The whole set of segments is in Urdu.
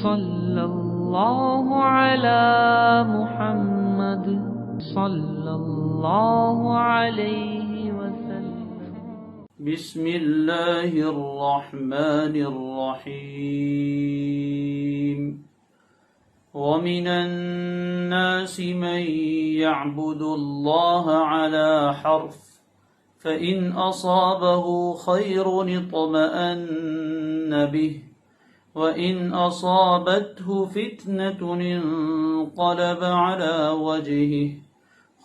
صلی اللہ علی محمد صلی اللہ علیہ وسلم۔ بسم اللہ الرحمن الرحیم۔ ومن الناس من يعبد الله على حرف فإن أصابه خير اطمأن به وَإِنْ أَصَابَتْهُ فِتْنَةٌ انقلب على وجهه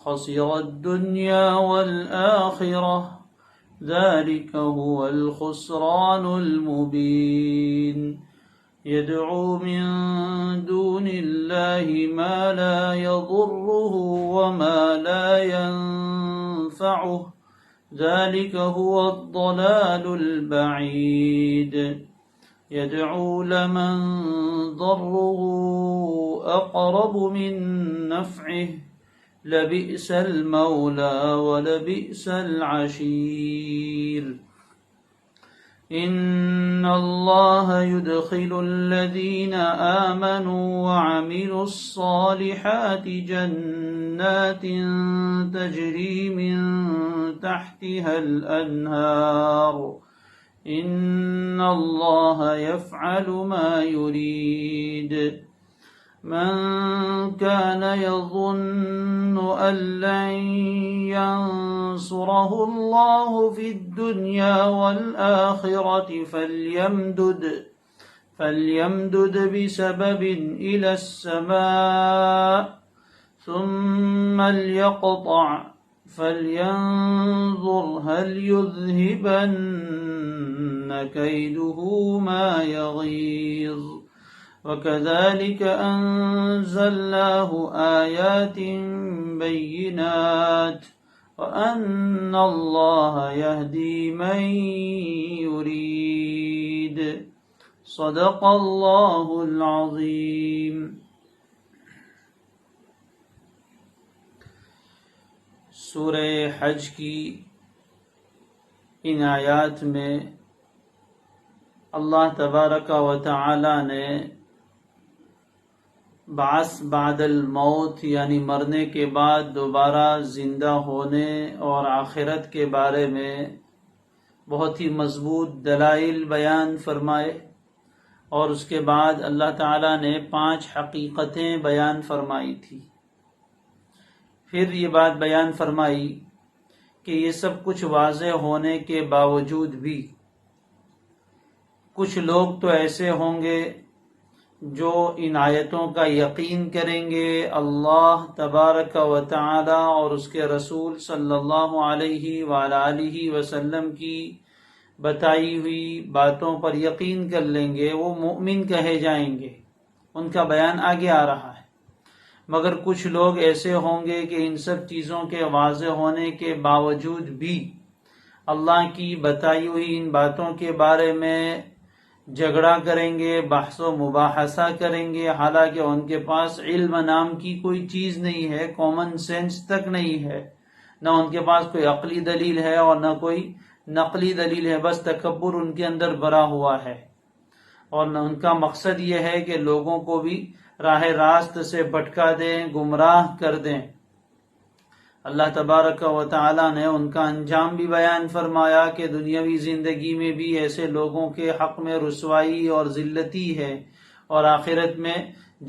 خسر الدنيا والآخرة ذلك هو الخسران المبين يدعو من دون الله ما لا يضره وما لا ينفعه ذلك هو الضلال البعيد يدعو لمن ضره أقرب من نفعه لبئس المولى ولبئس العشير إن الله يدخل الذين آمنوا وعملوا الصالحات جنات تجري من تحتها الأنهار إن الله يفعل ما يريد من كان يظن أن لن ينصره الله في الدنيا والآخرة فليمدد بسبب إلى السماء ثم ليقطع فلينظر هل يذهبن كيده ما يغيظ وكذلك أنزلناه آيات بينات وأن الله يهدي من يريد صدق الله العظيم۔ سورہ حج کی ان آیات میں اللہ تبارک و تعالی نے بعث بعد الموت یعنی مرنے کے بعد دوبارہ زندہ ہونے اور آخرت کے بارے میں بہت ہی مضبوط دلائل بیان فرمائے، اور اس کے بعد اللہ تعالی نے 5 حقیقتیں بیان فرمائی تھی۔ پھر یہ بات بیان فرمائی کہ یہ سب کچھ واضح ہونے کے باوجود بھی کچھ لوگ تو ایسے ہوں گے جو ان آیتوں کا یقین کریں گے، اللہ تبارک و تعالی اور اس کے رسول صلی اللہ علیہ وآلہ وسلم کی بتائی ہوئی باتوں پر یقین کر لیں گے، وہ مومن کہے جائیں گے، ان کا بیان آگے آ رہا ہے۔ مگر کچھ لوگ ایسے ہوں گے کہ ان سب چیزوں کے واضح ہونے کے باوجود بھی اللہ کی بتائی ہوئی ان باتوں کے بارے میں جھگڑا کریں گے، بحث و مباحثہ کریں گے، حالانکہ ان کے پاس علم نام کی کوئی چیز نہیں ہے، کامن سینس تک نہیں ہے، نہ ان کے پاس کوئی عقلی دلیل ہے اور نہ کوئی نقلی دلیل ہے، بس تکبر ان کے اندر بھرا ہوا ہے، اور ان کا مقصد یہ ہے کہ لوگوں کو بھی راہ راست سے بھٹکا دیں، گمراہ کر دیں۔ اللہ تبارک و تعالی نے ان کا انجام بھی بیان فرمایا کہ دنیاوی زندگی میں بھی ایسے لوگوں کے حق میں رسوائی اور ذلتی ہے، اور آخرت میں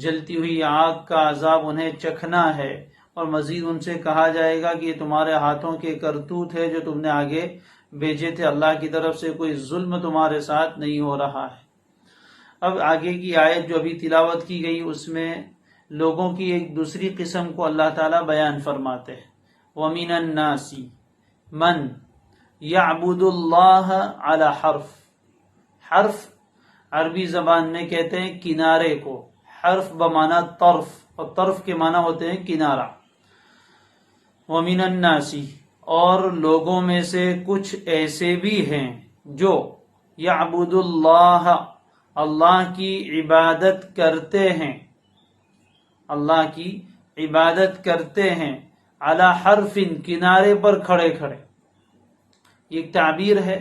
جلتی ہوئی آگ کا عذاب انہیں چکھنا ہے، اور مزید ان سے کہا جائے گا کہ یہ تمہارے ہاتھوں کے کرتوت ہے جو تم نے آگے بھیجے تھے، اللہ کی طرف سے کوئی ظلم تمہارے ساتھ نہیں ہو رہا ہے۔ اب آگے کی آیت جو ابھی تلاوت کی گئی اس میں لوگوں کی ایک دوسری قسم کو اللہ تعالیٰ بیان فرماتے ہیں۔ وَمِنَ النَّاسِ مَنْ يَعْبُدُ اللَّهَ عَلَى حرف۔ حرف عربی زبان میں کہتے ہیں کنارے کو، حرف بمعنی طرف، اور طرف کے معنی ہوتے ہیں کنارہ۔ وَمِنَ النَّاسِ اور لوگوں میں سے کچھ ایسے بھی ہیں جو یعبد اللہ اللہ کی عبادت کرتے ہیں، اللہ کی عبادت کرتے ہیں، علی حرف کنارے پر کھڑے کھڑے۔ یہ ایک تعبیر ہے،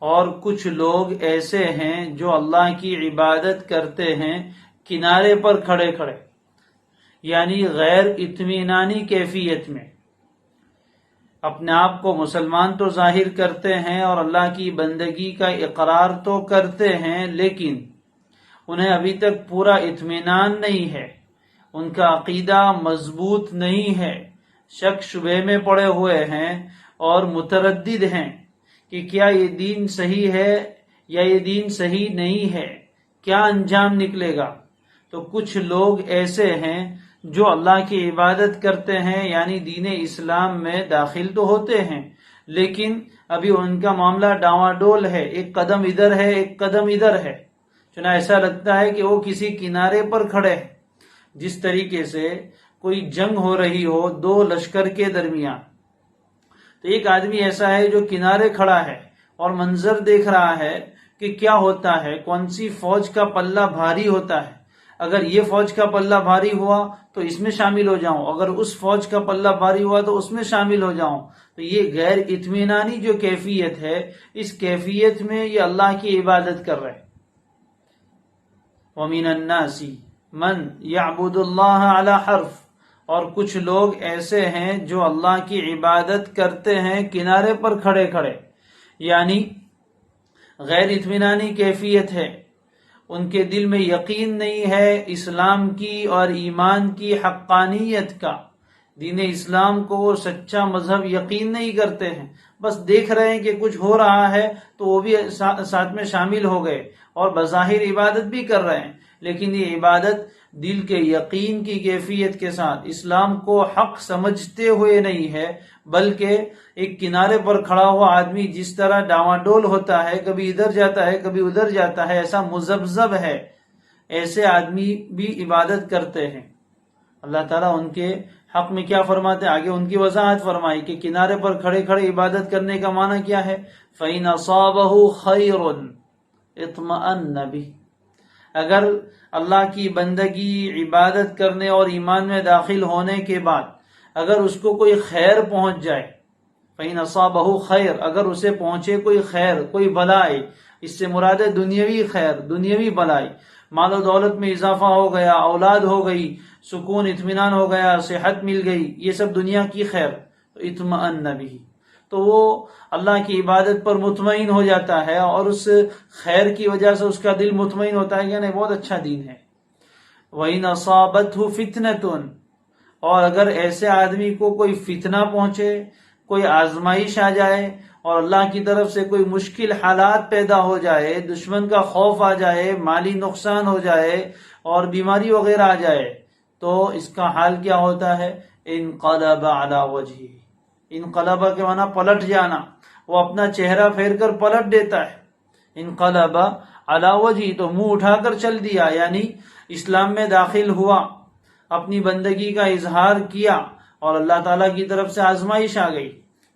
اور کچھ لوگ ایسے ہیں جو اللہ کی عبادت کرتے ہیں کنارے پر کھڑے کھڑے، یعنی غیر اطمینانی کیفیت میں، اپنے آپ کو مسلمان تو ظاہر کرتے ہیں اور اللہ کی بندگی کا اقرار تو کرتے ہیں، لیکن انہیں ابھی تک پورا اطمینان نہیں ہے، ان کا عقیدہ مضبوط نہیں ہے، شک شبے میں پڑے ہوئے ہیں اور متردد ہیں کہ کیا یہ دین صحیح ہے یا یہ دین صحیح نہیں ہے، کیا انجام نکلے گا۔ تو کچھ لوگ ایسے ہیں جو اللہ کی عبادت کرتے ہیں، یعنی دین اسلام میں داخل تو ہوتے ہیں، لیکن ابھی ان کا معاملہ ڈاواڈول ہے، ایک قدم ادھر ہے ایک قدم ادھر ہے، چنانچہ ایسا لگتا ہے کہ وہ کسی کنارے پر کھڑے ہیں، جس طریقے سے کوئی جنگ ہو رہی ہو دو لشکر کے درمیان۔ تو ایک آدمی ایسا ہے جو کنارے کھڑا ہے اور منظر دیکھ رہا ہے کہ کیا ہوتا ہے، کون سی فوج کا پلہ بھاری ہوتا ہے، اگر یہ فوج کا پلہ بھاری ہوا تو اس میں شامل ہو جاؤں، اگر اس فوج کا پلہ بھاری ہوا تو اس میں شامل ہو جاؤں۔ تو یہ غیر اطمینانی جو کیفیت ہے، اس کیفیت میں یہ اللہ کی عبادت کر رہے۔ وَمِنَ النَّاسِ مَنْ يَعْبُدُ اللَّهَ عَلَى حَرْفٍ، اور کچھ لوگ ایسے ہیں جو اللہ کی عبادت کرتے ہیں کنارے پر کھڑے کھڑے، یعنی غیر اطمینانی کیفیت ہے، ان کے دل میں یقین نہیں ہے اسلام کی اور ایمان کی حقانیت کا، دین اسلام کو وہ سچا مذہب یقین نہیں کرتے ہیں، بس دیکھ رہے ہیں کہ کچھ ہو رہا ہے تو وہ بھی ساتھ میں شامل ہو گئے اور بظاہر عبادت بھی کر رہے ہیں، لیکن یہ عبادت دل کے یقین کی کیفیت کے ساتھ اسلام کو حق سمجھتے ہوئے نہیں ہے، بلکہ ایک کنارے پر کھڑا ہوا آدمی جس طرح ڈاواڈول ہوتا ہے، کبھی ادھر جاتا ہے کبھی ادھر جاتا ہے، ایسا مذبذب ہے، ایسے آدمی بھی عبادت کرتے ہیں۔ اللہ تعالیٰ ان کے حق میں کیا فرماتے ہیں، آگے ان کی وضاحت فرمائی کہ کنارے پر کھڑے کھڑے عبادت کرنے کا معنی کیا ہے۔ فَإِنْ أَصَابَهُ خَيْرٌ اطْمَأَنَّ بِهِ، اگر اللہ کی بندگی عبادت کرنے اور ایمان میں داخل ہونے کے بعد اگر اس کو کوئی خیر پہنچ جائے، فَإِنْ أَصَابَهُ خَيْرٌ، اگر اسے پہنچے کوئی خیر، کوئی بلائی، اس سے مراد ہے دنیاوی خیر، دنیاوی بلائی، مال و دولت میں اضافہ ہو گیا، اولاد ہو گئی، سکون اطمینان ہو گیا، صحت مل گئی، یہ سب دنیا کی خیر، تو اطمأن بہ، تو وہ اللہ کی عبادت پر مطمئن ہو جاتا ہے اور اس خیر کی وجہ سے اس کا دل مطمئن ہوتا ہے کہ نہیں بہت اچھا دین ہے۔ وَإِنْ أَصَابَتْهُ فِتْنَةٌ، اور اگر ایسے آدمی کو کوئی فتنہ پہنچے، کوئی آزمائش آ جائے اور اللہ کی طرف سے کوئی مشکل حالات پیدا ہو جائے، دشمن کا خوف آ جائے، مالی نقصان ہو جائے اور بیماری وغیرہ آ جائے، تو اس کا حال کیا ہوتا ہے، انقلب علی وجہہ، انقلب کے معنی پلٹ جانا، وہ اپنا چہرہ پھیر کر پلٹ دیتا ہے، انقلب علی وجہہ، تو منہ اٹھا کر چل دیا، یعنی اسلام میں داخل ہوا، اپنی بندگی کا اظہار کیا اور اللہ تعالیٰ کی طرف سے آزمائش آ گئی،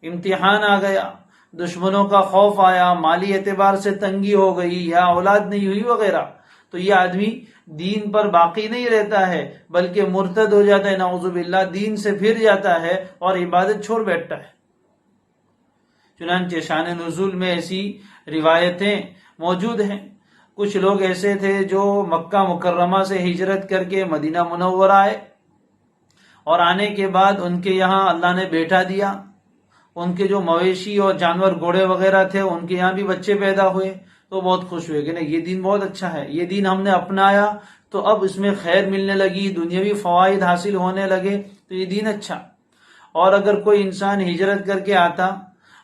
امتحان آ گیا، دشمنوں کا خوف آیا، مالی اعتبار سے تنگی ہو گئی یا اولاد نہیں ہوئی وغیرہ، تو یہ آدمی دین پر باقی نہیں رہتا ہے بلکہ مرتد ہو جاتا ہے، نعوذ باللہ، دین سے پھر جاتا ہے اور عبادت چھوڑ بیٹھتا ہے۔ چنانچہ شان نزول میں ایسی روایتیں موجود ہیں، کچھ لوگ ایسے تھے جو مکہ مکرمہ سے ہجرت کر کے مدینہ منورہ آئے، اور آنے کے بعد ان کے یہاں اللہ نے بیٹا دیا، ان کے جو مویشی اور جانور گھوڑے وغیرہ تھے ان کے یہاں بھی بچے پیدا ہوئے، تو بہت خوش ہوئے کہ نہیں یہ دین بہت اچھا ہے، یہ دین ہم نے اپنایا تو اب اس میں خیر ملنے لگی، دنیاوی فوائد حاصل ہونے لگے، تو یہ دین اچھا۔ اور اگر کوئی انسان ہجرت کر کے آتا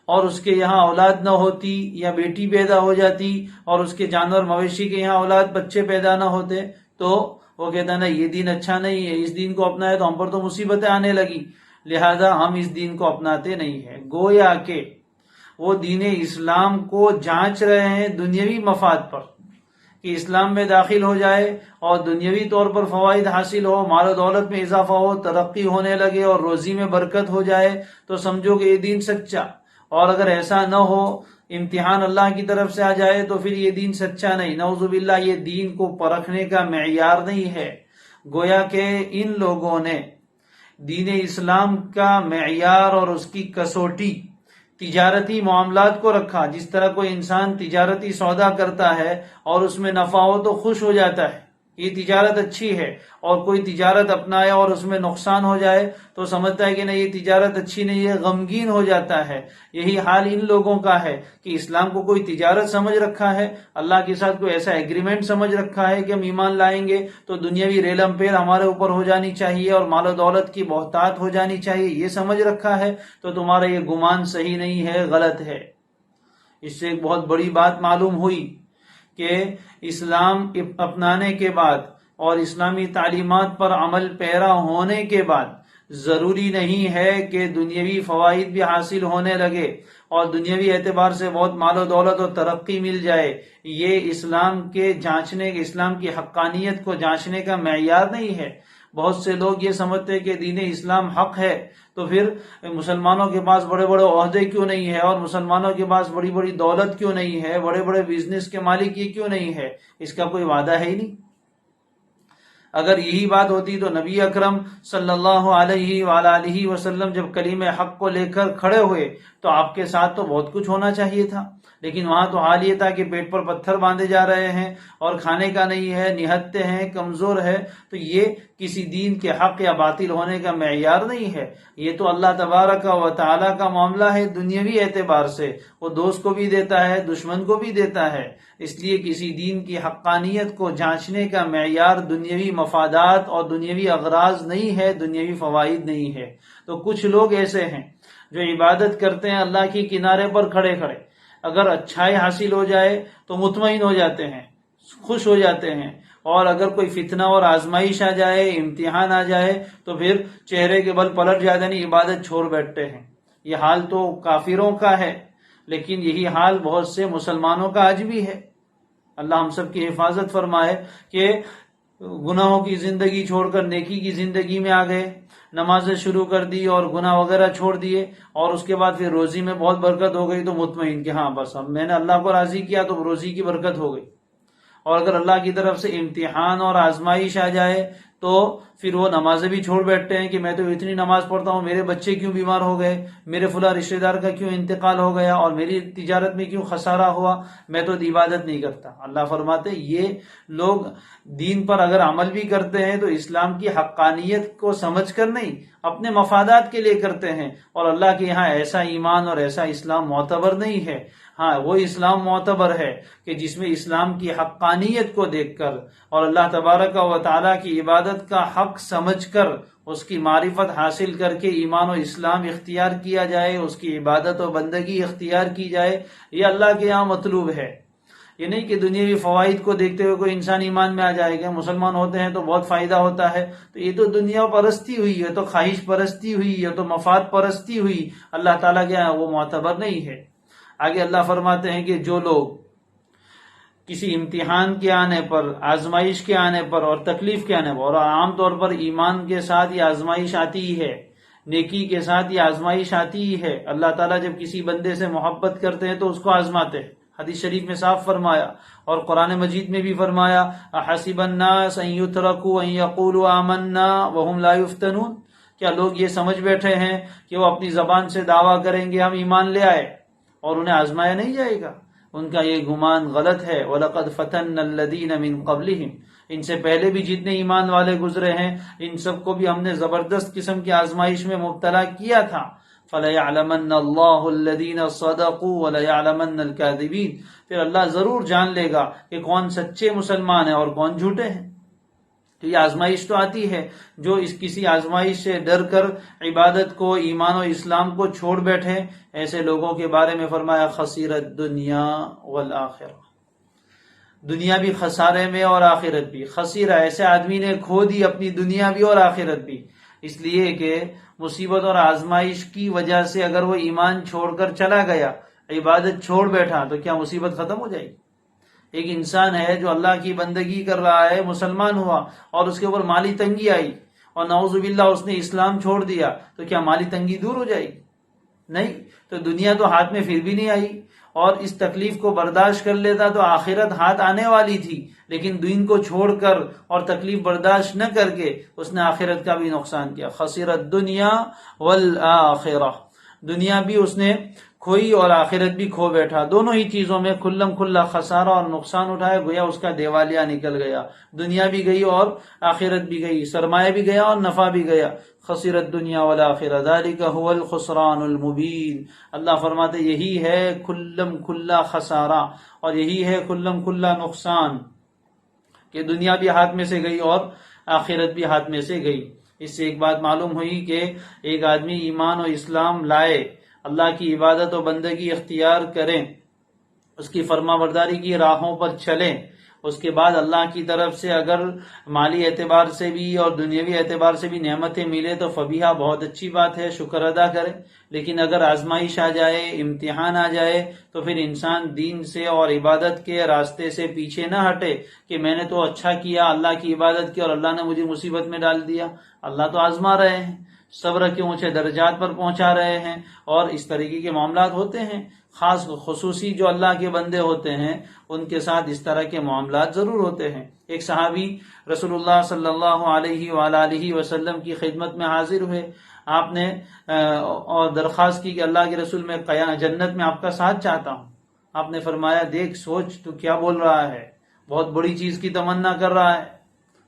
اور اس کے یہاں اولاد نہ ہوتی یا بیٹی پیدا ہو جاتی اور اس کے جانور مویشی کے یہاں اولاد بچے پیدا نہ ہوتے، تو وہ کہتا نا یہ دین اچھا نہیں ہے، اس دین کو اپنایا تو ہم پر تو مصیبتیں آنے لگی، لہذا ہم اس دین کو اپناتے نہیں ہیں۔ گویا کہ وہ دین اسلام کو جانچ رہے ہیں دنیاوی مفاد پر، کہ اسلام میں داخل ہو جائے اور دنیاوی طور پر فوائد حاصل ہو، مال و دولت میں اضافہ ہو، ترقی ہونے لگے اور روزی میں برکت ہو جائے تو سمجھو کہ یہ دین سچا، اور اگر ایسا نہ ہو، امتحان اللہ کی طرف سے آ جائے تو پھر یہ دین سچا نہیں، نعوذ باللہ، یہ دین کو پرکھنے کا معیار نہیں ہے۔ گویا کہ ان لوگوں نے دین اسلام کا معیار اور اس کی کسوٹی تجارتی معاملات کو رکھا، جس طرح کوئی انسان تجارتی سودا کرتا ہے اور اس میں نفع ہو تو خوش ہو جاتا ہے، یہ تجارت اچھی ہے، اور کوئی تجارت اپنائے اور اس میں نقصان ہو جائے تو سمجھتا ہے کہ نہیں یہ تجارت اچھی نہیں ہے، غمگین ہو جاتا ہے۔ یہی حال ان لوگوں کا ہے کہ اسلام کو کوئی تجارت سمجھ رکھا ہے، اللہ کے ساتھ کوئی ایسا ایگریمنٹ سمجھ رکھا ہے کہ ہم ایمان لائیں گے تو دنیاوی ریلم پیر ہمارے اوپر ہو جانی چاہیے اور مال و دولت کی بہتات ہو جانی چاہیے، یہ سمجھ رکھا ہے تو تمہارا یہ گمان صحیح نہیں ہے، غلط ہے۔ اس سے ایک بہت بڑی بات معلوم ہوئی کہ اسلام اپنانے کے بعد اور اسلامی تعلیمات پر عمل پیرا ہونے کے بعد ضروری نہیں ہے کہ دنیاوی فوائد بھی حاصل ہونے لگے اور دنیاوی اعتبار سے بہت مال و دولت اور ترقی مل جائے۔ یہ اسلام کے جانچنے، اسلام کی حقانیت کو جانچنے کا معیار نہیں ہے۔ بہت سے لوگ یہ سمجھتے ہیں کہ دین اسلام حق ہے تو پھر مسلمانوں کے پاس بڑے بڑے عہدے کیوں نہیں ہے، اور مسلمانوں کے پاس بڑی بڑی دولت کیوں نہیں ہے، بڑے بڑے بزنس کے مالک یہ کیوں نہیں ہے؟ اس کا کوئی وعدہ ہے ہی نہیں۔ اگر یہی بات ہوتی تو نبی اکرم صلی اللہ علیہ وآلہ وسلم جب کلمہ حق کو لے کر کھڑے ہوئے تو آپ کے ساتھ تو بہت کچھ ہونا چاہیے تھا، لیکن وہاں تو حال یہ تھا کہ پیٹ پر پتھر باندھے جا رہے ہیں اور کھانے کا نہیں ہے، نہتے ہیں، کمزور ہے۔ تو یہ کسی دین کے حق یا باطل ہونے کا معیار نہیں ہے، یہ تو اللہ تبارک و تعالیٰ کا معاملہ ہے۔ دنیاوی اعتبار سے وہ دوست کو بھی دیتا ہے، دشمن کو بھی دیتا ہے، اس لیے کسی دین کی حقانیت کو جانچنے کا معیار دنیاوی مفادات اور دنیاوی اغراض نہیں ہے، دنیاوی فوائد نہیں ہے۔ تو کچھ لوگ ایسے ہیں جو عبادت کرتے ہیں اللہ کی کنارے پر کھڑے کھڑے، اگر اچھائی حاصل ہو جائے تو مطمئن ہو جاتے ہیں، خوش ہو جاتے ہیں، اور اگر کوئی فتنہ اور آزمائش آ جائے، امتحان آ جائے تو پھر چہرے کے بل پلٹ جاتے ہیں، عبادت چھوڑ بیٹھتے ہیں۔ یہ حال تو کافروں کا ہے، لیکن یہی حال بہت سے مسلمانوں کا آج بھی ہے۔ اللہ ہم سب کی حفاظت فرمائے کہ گناہوں کی زندگی چھوڑ کر نیکی کی زندگی میں آ گئے، نمازیں شروع کر دی اور گناہ وغیرہ چھوڑ دیے، اور اس کے بعد پھر روزی میں بہت برکت ہو گئی تو مطمئن کہ ہاں بس اب میں نے اللہ کو راضی کیا تو روزی کی برکت ہو گئی۔ اور اگر اللہ کی طرف سے امتحان اور آزمائش آ جائے تو پھر وہ نمازیں بھی چھوڑ بیٹھتے ہیں کہ میں تو اتنی نماز پڑھتا ہوں، میرے بچے کیوں بیمار ہو گئے، میرے فلاں رشتہ دار کا کیوں انتقال ہو گیا، اور میری تجارت میں کیوں خسارہ ہوا، میں تو عبادت نہیں کرتا۔ اللہ فرماتے یہ لوگ دین پر اگر عمل بھی کرتے ہیں تو اسلام کی حقانیت کو سمجھ کر نہیں، اپنے مفادات کے لیے کرتے ہیں، اور اللہ کے یہاں ایسا ایمان اور ایسا اسلام معتبر نہیں ہے۔ ہاں وہ اسلام معتبر ہے کہ جس میں اسلام کی حقانیت کو دیکھ کر اور اللہ تبارک و تعالیٰ کی عبادت کا حق سمجھ کر اس کی معرفت حاصل کر کے ایمان و اسلام اختیار کیا جائے، اس کی عبادت و بندگی اختیار کی جائے، یہ اللہ کے یہاں مطلوب ہے۔ یہ نہیں کہ دنیاوی فوائد کو دیکھتے ہوئے کوئی انسان ایمان میں آ جائے گا، مسلمان ہوتے ہیں تو بہت فائدہ ہوتا ہے، تو یہ تو دنیا پرستی ہوئی ہے، تو خواہش پرستی ہوئی ہے، تو مفاد پرستی ہوئی، اللہ تعالیٰ کے یہاں وہ معتبر نہیں ہے۔ آگے اللہ فرماتے ہیں کہ جو لوگ کسی امتحان کے آنے پر، آزمائش کے آنے پر اور تکلیف کے آنے پر، اور عام طور پر ایمان کے ساتھ یہ آزمائش آتی ہی ہے، نیکی کے ساتھ یہ آزمائش آتی ہی ہے، اللہ تعالیٰ جب کسی بندے سے محبت کرتے ہیں تو اس کو آزماتے ہیں۔ حدیث شریف میں صاف فرمایا اور قرآن مجید میں بھی فرمایا احسب الناس ان یترکوا ان یقولوا آمنا وهم لا یفتنون، کیا لوگ یہ سمجھ بیٹھے ہیں کہ وہ اپنی زبان سے دعویٰ کریں گے ہم ایمان لے آئے اور انہیں آزمایا نہیں جائے گا؟ ان کا یہ گمان غلط ہے۔ وَلَقَدْ فَتَنَّ الَّذِينَ مِن قَبْلِهِمْ، ان سے پہلے بھی جتنے ایمان والے گزرے ہیں ان سب کو بھی ہم نے زبردست قسم کی آزمائش میں مبتلا کیا تھا۔ فَلَيَعْلَمَنَّ اللَّهُ الَّذِينَ صَدَقُوا وَلَيَعْلَمَنَّ الْكَاذِبِينَ، پھر اللہ ضرور جان لے گا کہ کون سچے مسلمان ہیں اور کون جھوٹے ہیں۔ تو یہ آزمائش تو آتی ہے، جو اس کسی آزمائش سے ڈر کر عبادت کو، ایمان و اسلام کو چھوڑ بیٹھے، ایسے لوگوں کے بارے میں فرمایا خسیر الدنیا والآخرہ، دنیا بھی خسارے میں اور آخرت بھی خسیرہ، ایسے آدمی نے کھو دی اپنی دنیا بھی اور آخرت بھی، اس لیے کہ مصیبت اور آزمائش کی وجہ سے اگر وہ ایمان چھوڑ کر چلا گیا، عبادت چھوڑ بیٹھا، تو کیا مصیبت ختم ہو جائے گی؟ ایک انسان ہے جو اللہ کی بندگی کر رہا ہے، مسلمان ہوا اور اس کے اوپر مالی تنگی آئی اور نعوذ باللہ اس نے اسلام چھوڑ دیا، تو کیا مالی تنگی دور ہو جائے گی؟ نہیں، تو دنیا تو ہاتھ میں پھر بھی نہیں آئی، اور اس تکلیف کو برداشت کر لیتا تو آخرت ہاتھ آنے والی تھی، لیکن دین کو چھوڑ کر اور تکلیف برداشت نہ کر کے اس نے آخرت کا بھی نقصان کیا۔ خسر الدنیا والآخرہ، دنیا بھی اس نے کھوئی اور آخرت بھی کھو بیٹھا، دونوں ہی چیزوں میں کھلم کھلا خسارہ اور نقصان اٹھائے، گویا اس کا دیوالیہ نکل گیا، دنیا بھی گئی اور آخرت بھی گئی، سرمایہ بھی گیا اور نفع بھی گیا۔ خسرت دنیا والآخرہ ذالک هو الخسران المبین۔ اللہ فرماتے یہی ہے کھلم کھلا خسارہ اور یہی ہے کھلم کھلا نقصان کہ دنیا بھی ہاتھ میں سے گئی اور آخرت بھی ہاتھ میں سے گئی۔ اس سے ایک بات معلوم ہوئی کہ ایک آدمی ایمان و اسلام لائے، اللہ کی عبادت و بندگی اختیار کریں، اس کی فرما برداری کی راہوں پر چلیں، اس کے بعد اللہ کی طرف سے اگر مالی اعتبار سے بھی اور دنیاوی اعتبار سے بھی نعمتیں ملے تو فبیہا، بہت اچھی بات ہے، شکر ادا کرے۔ لیکن اگر آزمائش آ جائے، امتحان آ جائے تو پھر انسان دین سے اور عبادت کے راستے سے پیچھے نہ ہٹے کہ میں نے تو اچھا کیا، اللہ کی عبادت کی اور اللہ نے مجھے مصیبت میں ڈال دیا۔ اللہ تو آزما رہے ہیں، صبر کے اونچے درجات پر پہنچا رہے ہیں، اور اس طریقے کے معاملات ہوتے ہیں۔ خاص خصوصی جو اللہ کے بندے ہوتے ہیں ان کے ساتھ اس طرح کے معاملات ضرور ہوتے ہیں۔ ایک صحابی رسول اللہ صلی اللہ علیہ وآلہ وسلم کی خدمت میں حاضر ہوئے، آپ نے اور درخواست کی کہ اللہ کے رسول میں جنت میں آپ کا ساتھ چاہتا ہوں۔ آپ نے فرمایا دیکھ سوچ تو کیا بول رہا ہے، بہت بڑی چیز کی تمنا کر رہا ہے۔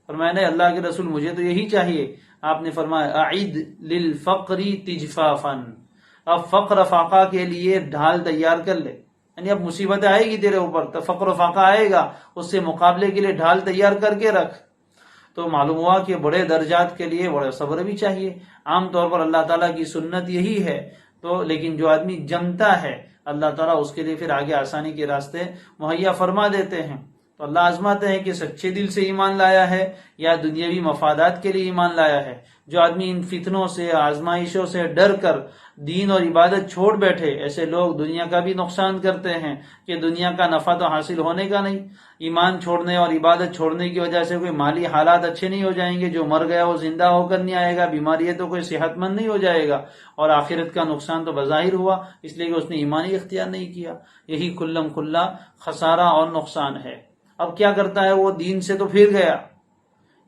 فرمایا نہیں اللہ کے رسول مجھے تو یہی چاہیے۔ آپ نے فرمایا اعد للفقر تجفافا، اب فقر فاقہ کے لیے ڈھال تیار کر لے، یعنی اب مصیبت آئے گی تیرے اوپر تو فقر و فاقہ آئے گا، اس سے مقابلے کے لیے ڈھال تیار کر کے رکھ۔ تو معلوم ہوا کہ بڑے درجات کے لیے بڑا صبر بھی چاہیے۔ عام طور پر اللہ تعالیٰ کی سنت یہی ہے، تو لیکن جو آدمی جمتا ہے اللہ تعالیٰ اس کے لیے پھر آگے آسانی کے راستے مہیا فرما دیتے ہیں۔ تو اللہ آزماتے ہیں کہ سچے دل سے ایمان لایا ہے یا دنیاوی مفادات کے لیے ایمان لایا ہے۔ جو آدمی ان فتنوں سے آزمائشوں سے ڈر کر دین اور عبادت چھوڑ بیٹھے، ایسے لوگ دنیا کا بھی نقصان کرتے ہیں کہ دنیا کا نفع تو حاصل ہونے کا نہیں، ایمان چھوڑنے اور عبادت چھوڑنے کی وجہ سے کوئی مالی حالات اچھے نہیں ہو جائیں گے، جو مر گیا وہ زندہ ہو کر نہیں آئے گا، بیماری ہے تو کوئی صحت مند نہیں ہو جائے گا، اور آخرت کا نقصان تو بظاہر ہوا اس لیے کہ اس نے ایمان ہی اختیار نہیں کیا۔ یہی کھلم کھلا خسارہ اور نقصان ہے۔ اب کیا کرتا ہے وہ، دین سے تو پھر گیا،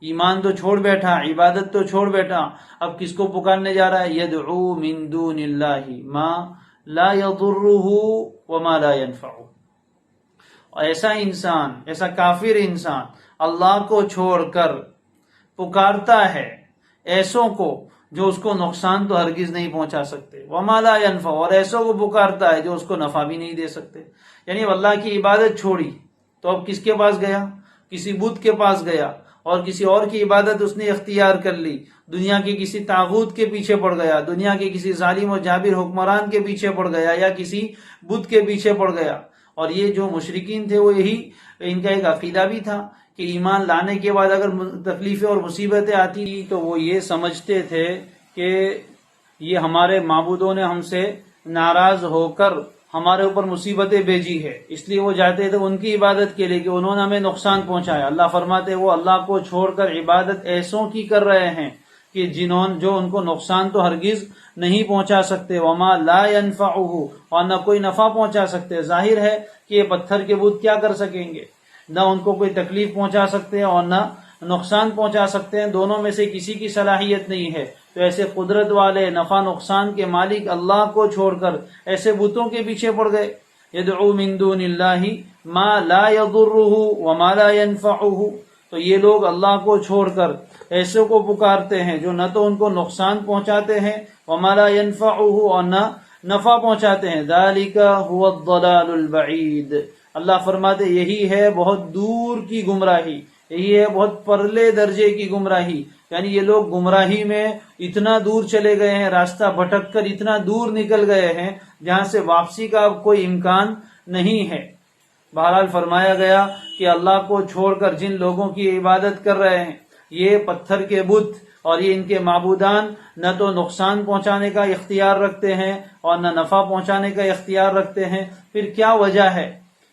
ایمان تو چھوڑ بیٹھا، عبادت تو چھوڑ بیٹھا، اب کس کو پکارنے جا رہا ہے؟ یدعو من دون اللہ ما لا یضرہ وما لا ینفعہ۔ ایسا انسان، ایسا کافر انسان اللہ کو چھوڑ کر پکارتا ہے ایسوں کو جو اس کو نقصان تو ہرگز نہیں پہنچا سکتے، وما لا ینفع، اور ایسوں کو پکارتا ہے جو اس کو نفع بھی نہیں دے سکتے۔ یعنی اللہ کی عبادت چھوڑی تو اب کس کے پاس گیا؟ کسی بت کے پاس گیا، اور کسی اور کی عبادت اس نے اختیار کر لی، دنیا کے کسی طاغوت کے پیچھے پڑ گیا، دنیا کے کسی ظالم و جابر حکمران کے پیچھے پڑ گیا، یا کسی بت کے پیچھے پڑ گیا۔ اور یہ جو مشرکین تھے وہ یہی ان کا ایک عقیدہ بھی تھا کہ ایمان لانے کے بعد اگر تکلیفیں اور مصیبتیں آتی تو وہ یہ سمجھتے تھے کہ یہ ہمارے معبودوں نے ہم سے ناراض ہو کر ہمارے اوپر مصیبتیں بھیجی ہے، اس لیے وہ جاتے تھے ان کی عبادت کے لیے کہ انہوں نے ہمیں نقصان پہنچایا۔ اللہ فرماتے وہ اللہ کو چھوڑ کر عبادت ایسوں کی کر رہے ہیں کہ جو ان کو نقصان تو ہرگز نہیں پہنچا سکتے، وما لا ينفعه، اور نہ کوئی نفع پہنچا سکتے۔ ظاہر ہے کہ یہ پتھر کے بت کیا کر سکیں گے، نہ ان کو کوئی تکلیف پہنچا سکتے ہیں اور نہ نقصان پہنچا سکتے ہیں، دونوں میں سے کسی کی صلاحیت نہیں ہے۔ تو ایسے قدرت والے نفع نقصان کے مالک اللہ کو چھوڑ کر ایسے بتوں کے پیچھے پڑ گئے۔ یدعو من دون اللہ ما لا يضرہ وما لا ينفعہ، تو یہ لوگ اللہ کو چھوڑ کر ایسے کو پکارتے ہیں جو نہ تو ان کو نقصان پہنچاتے ہیں، وما لا ينفعہ، اور نہ نفع پہنچاتے ہیں۔ ذالک هو الضلال البعید، اللہ فرماتے یہی ہے بہت دور کی گمراہی، یہی ہے بہت پرلے درجے کی گمراہی۔ یعنی یہ لوگ گمراہی میں اتنا دور چلے گئے ہیں، راستہ بھٹک کر اتنا دور نکل گئے ہیں جہاں سے واپسی کا اب کوئی امکان نہیں ہے۔ بہرحال فرمایا گیا کہ اللہ کو چھوڑ کر جن لوگوں کی عبادت کر رہے ہیں، یہ پتھر کے بت اور یہ ان کے معبودان نہ تو نقصان پہنچانے کا اختیار رکھتے ہیں اور نہ نفع پہنچانے کا اختیار رکھتے ہیں، پھر کیا وجہ ہے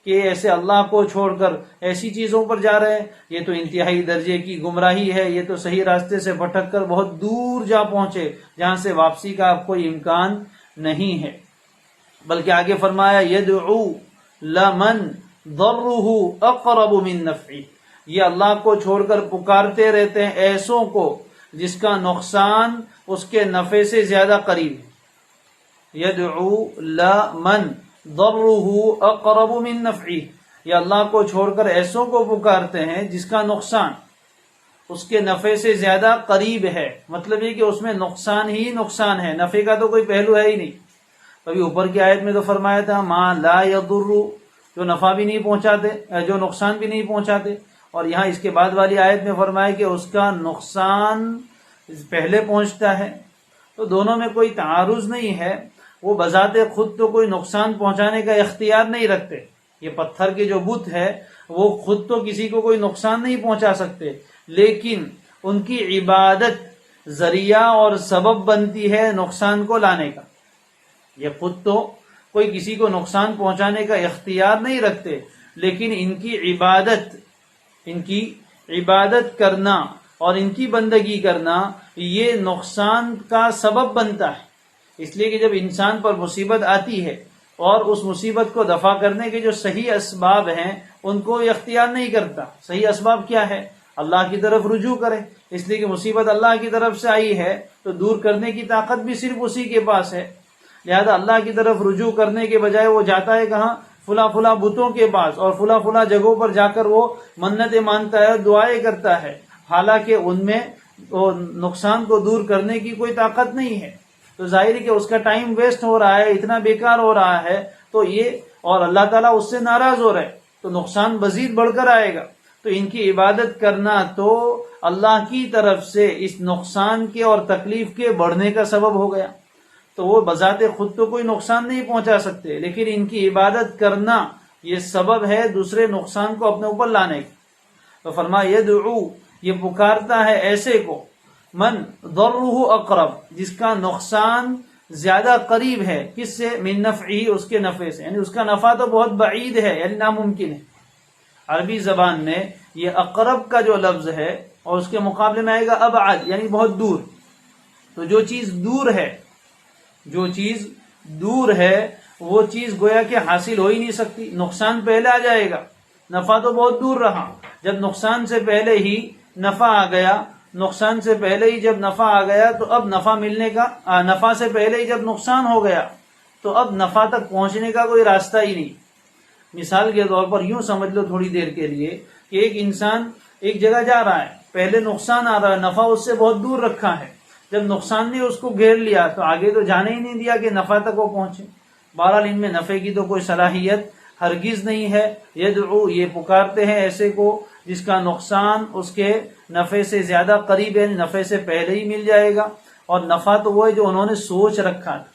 کہ ایسے اللہ کو چھوڑ کر ایسی چیزوں پر جا رہے ہیں؟ یہ تو انتہائی درجے کی گمراہی ہے، یہ تو صحیح راستے سے بھٹک کر بہت دور جا پہنچے جہاں سے واپسی کا اب کوئی امکان نہیں ہے۔ بلکہ آگے فرمایا یدعو لمن ضرہ اقرب من نفعہ، یہ اللہ کو چھوڑ کر پکارتے رہتے ہیں ایسوں کو جس کا نقصان اس کے نفع سے زیادہ قریب ہے۔ یدعو لمن ضرہ اقرب من نفعہ، یہ اللہ کو چھوڑ کر ایسوں کو پکارتے ہیں جس کا نقصان اس کے نفع سے زیادہ قریب ہے، مطلب یہ کہ اس میں نقصان ہی نقصان ہے، نفع کا تو کوئی پہلو ہے ہی نہیں۔ ابھی اوپر کی آیت میں تو فرمایا تھا ما لا یضر، جو نفع بھی نہیں پہنچاتے، جو نقصان بھی نہیں پہنچاتے، اور یہاں اس کے بعد والی آیت میں فرمایا کہ اس کا نقصان پہلے پہنچتا ہے، تو دونوں میں کوئی تعارض نہیں ہے۔ وہ بذات خود تو کوئی نقصان پہنچانے کا اختیار نہیں رکھتے، یہ پتھر کے جو بت ہے وہ خود تو کسی کو کوئی نقصان نہیں پہنچا سکتے، لیکن ان کی عبادت ذریعہ اور سبب بنتی ہے نقصان کو لانے کا۔ یہ خود تو کوئی کسی کو نقصان پہنچانے کا اختیار نہیں رکھتے، لیکن ان کی عبادت کرنا اور ان کی بندگی کرنا یہ نقصان کا سبب بنتا ہے۔ اس لیے کہ جب انسان پر مصیبت آتی ہے اور اس مصیبت کو دفع کرنے کے جو صحیح اسباب ہیں ان کو اختیار نہیں کرتا۔ صحیح اسباب کیا ہے؟ اللہ کی طرف رجوع کرے، اس لیے کہ مصیبت اللہ کی طرف سے آئی ہے تو دور کرنے کی طاقت بھی صرف اسی کے پاس ہے، لہذا اللہ کی طرف رجوع کرنے کے بجائے وہ جاتا ہے کہاں؟ فلاں فلاں بتوں کے پاس، اور فلاں فلاں جگہوں پر جا کر وہ منتیں مانتا ہے، دعائیں کرتا ہے، حالانکہ ان میں نقصان کو دور کرنے کی کوئی طاقت نہیں ہے۔ تو ظاہر ہے کہ اس کا ٹائم ویسٹ ہو رہا ہے، اتنا بیکار ہو رہا ہے، تو یہ اور اللہ تعالیٰ اس سے ناراض ہو رہا ہے تو نقصان مزید بڑھ کر آئے گا۔ تو ان کی عبادت کرنا تو اللہ کی طرف سے اس نقصان کے اور تکلیف کے بڑھنے کا سبب ہو گیا، تو وہ بذات خود تو کوئی نقصان نہیں پہنچا سکتے، لیکن ان کی عبادت کرنا یہ سبب ہے دوسرے نقصان کو اپنے اوپر لانے کا۔ تو فرمایا یدعو، یہ پکارتا ہے ایسے کو، من ضرہ اقرب، جس کا نقصان زیادہ قریب ہے، کس سے؟ من نفعہ، اس کے نفع سے، یعنی اس کا نفع تو بہت بعید ہے، یعنی ناممکن ہے۔ عربی زبان میں یہ اقرب کا جو لفظ ہے اور اس کے مقابلے میں آئے گا ابعد، یعنی بہت دور۔ تو جو چیز دور ہے، جو چیز دور ہے وہ چیز گویا کہ حاصل ہو ہی نہیں سکتی، نقصان پہلے آ جائے گا، نفع تو بہت دور رہا۔ جب نقصان سے پہلے ہی نفع آ گیا، نقصان سے پہلے ہی جب نفع آ گیا تو اب نفع ملنے کا، نفع سے پہلے ہی جب نقصان ہو گیا تو اب نفع تک پہنچنے کا کوئی راستہ ہی نہیں۔ مثال کے طور پر یوں سمجھ لو تھوڑی دیر کے لیے کہ ایک انسان ایک جگہ جا رہا ہے، پہلے نقصان آ رہا ہے، نفع اس سے بہت دور رکھا ہے، جب نقصان نے اس کو گھیر لیا تو آگے تو جانے ہی نہیں دیا کہ نفع تک وہ پہنچے۔ بہرحال ان میں نفع کی تو کوئی صلاحیت ہرگز نہیں ہے۔ یدعو، یہ پکارتے ہیں ایسے کو جس کا نقصان اس کے نفع سے زیادہ قریب ہے، نفع سے پہلے ہی مل جائے گا، اور نفع تو وہ ہے جو انہوں نے سوچ رکھا تھا،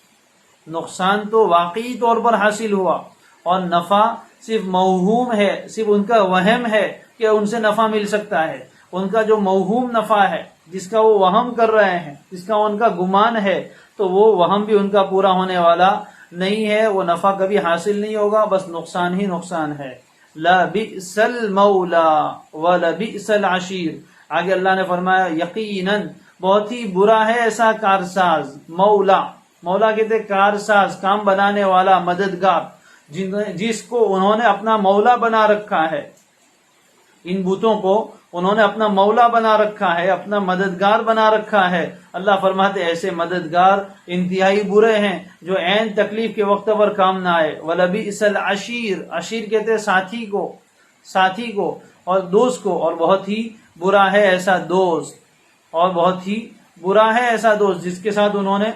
نقصان تو واقعی طور پر حاصل ہوا، اور نفع صرف موہوم ہے، صرف ان کا وہم ہے کہ ان سے نفع مل سکتا ہے۔ ان کا جو موہوم نفع ہے، جس کا وہ وہم کر رہے ہیں، جس کا ان کا گمان ہے، تو وہ وہم بھی ان کا پورا ہونے والا نہیں ہے، وہ نفع کبھی حاصل نہیں ہوگا، بس نقصان ہی نقصان ہے۔ لَبِئْسَ الْمَوْلَى وَلَبِئْسَ الْعَشِيرُ، آگے اللہ نے فرمایا یقیناً بہت ہی برا ہے ایسا کارساز۔ مولا کہتے کارساز، کام بنانے والا، مددگار، جس کو انہوں نے اپنا مولا بنا رکھا ہے، ان بتوں کو انہوں نے اپنا مولا بنا رکھا ہے، اپنا مددگار بنا رکھا ہے۔ اللہ فرماتے ایسے مددگار انتہائی برے ہیں جو عین تکلیف کے وقت پر کام نہ آئے۔ وَلَبِئْسَ الْعَشِيرُ، عشیر کہتے ساتھی کو اور دوست کو، اور بہت ہی برا ہے ایسا دوست، اور بہت ہی برا ہے ایسا دوست جس کے ساتھ انہوں نے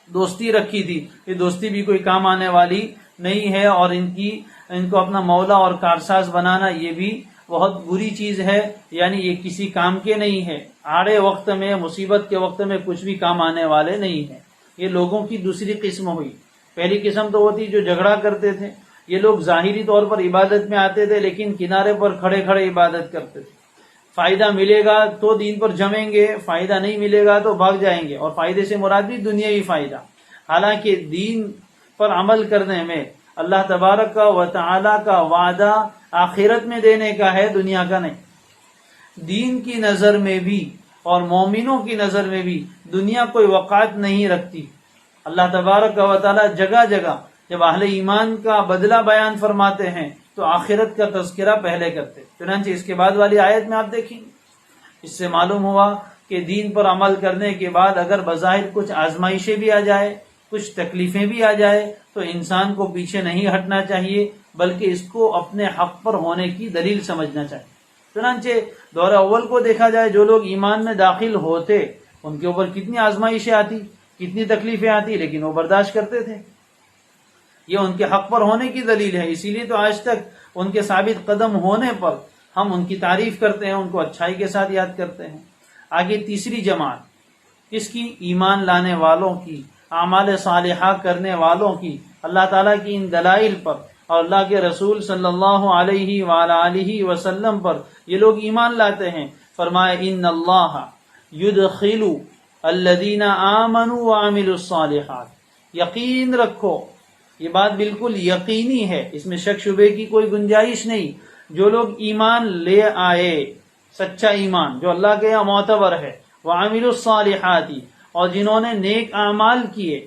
دوستی رکھی تھی، یہ دوستی بھی کوئی کام آنے والی نہیں ہے، اور ان کو اپنا مولا اور کارساز بنانا یہ بھی بہت بری چیز ہے، یعنی یہ کسی کام کے نہیں ہے، آڑے وقت میں، مصیبت کے وقت میں کچھ بھی کام آنے والے نہیں ہیں۔ یہ لوگوں کی دوسری قسم ہوئی۔ پہلی قسم تو وہ تھی جو جھگڑا کرتے تھے، یہ لوگ ظاہری طور پر عبادت میں آتے تھے لیکن کنارے پر کھڑے کھڑے عبادت کرتے تھے، فائدہ ملے گا تو دین پر جمیں گے، فائدہ نہیں ملے گا تو بھاگ جائیں گے، اور فائدے سے مراد بھی دنیاوی فائدہ، حالانکہ دین پر عمل کرنے میں اللہ تبارک و تعالی کا وعدہ آخرت میں دینے کا ہے، دنیا کا نہیں۔ دین کی نظر میں بھی اور مومنوں کی نظر میں بھی دنیا کوئی وقعت نہیں رکھتی۔ اللہ تبارک و تعالی جگہ جگہ جب اہل ایمان کا بدلہ بیان فرماتے ہیں تو آخرت کا تذکرہ پہلے کرتے، چنانچہ اس کے بعد والی آیت میں آپ دیکھیں، اس سے معلوم ہوا کہ دین پر عمل کرنے کے بعد اگر بظاہر کچھ آزمائشیں بھی آ جائے، کچھ تکلیفیں بھی آ جائے تو انسان کو پیچھے نہیں ہٹنا چاہیے، بلکہ اس کو اپنے حق پر ہونے کی دلیل سمجھنا چاہیے۔ چنانچہ دور اول کو دیکھا جائے، جو لوگ ایمان میں داخل ہوتے ان کے اوپر کتنی آزمائشیں آتی، کتنی تکلیفیں آتی، لیکن وہ برداشت کرتے تھے۔ یہ ان کے حق پر ہونے کی دلیل ہے، اسی لیے تو آج تک ان کے ثابت قدم ہونے پر ہم ان کی تعریف کرتے ہیں، ان کو اچھائی کے ساتھ یاد کرتے ہیں۔ آگے تیسری جماعت کس کی؟ ایمان لانے والوں کی، اعمال صالحہ کرنے والوں کی، اللہ تعالیٰ کی ان دلائل پر اور اللہ کے رسول صلی اللہ علیہ وآلہ وسلم پر یہ لوگ ایمان لاتے ہیں۔ فرمایا ان اللہ یدخل الذین آمنوا وعملوا الصالحات، یقین رکھو، یہ بات بالکل یقینی ہے، اس میں شک شبے کی کوئی گنجائش نہیں۔ جو لوگ ایمان لے آئے، سچا ایمان جو اللہ کے یہاں معتبر ہے، وعملوا الصالحات، اور جنہوں نے نیک اعمال کیے،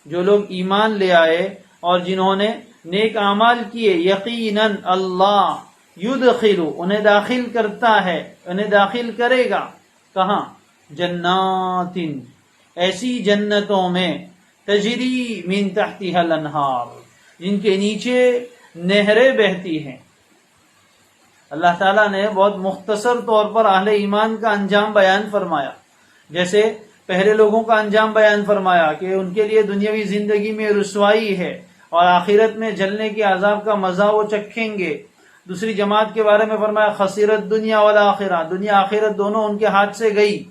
جو لوگ ایمان لے آئے اور جنہوں نے نیک اعمال کیے، یقیناً اللہ یدخل، انہیں داخل کرتا ہے، انہیں داخل کرے گا، کہاں؟ جنات، ایسی جنتوں میں، تجری من تحتها الانہار، جن کے نیچے نہریں بہتی ہیں۔ اللہ تعالیٰ نے بہت مختصر طور پر اہل ایمان کا انجام بیان فرمایا، جیسے پہلے لوگوں کا انجام بیان فرمایا کہ ان کے لیے دنیاوی زندگی میں رسوائی ہے اور آخرت میں جلنے کے عذاب کا مزہ وہ چکھیں گے۔ دوسری جماعت کے بارے میں فرمایا خسرت دنیا والآخرہ، دنیا آخرت دونوں ان کے ہاتھ سے گئی۔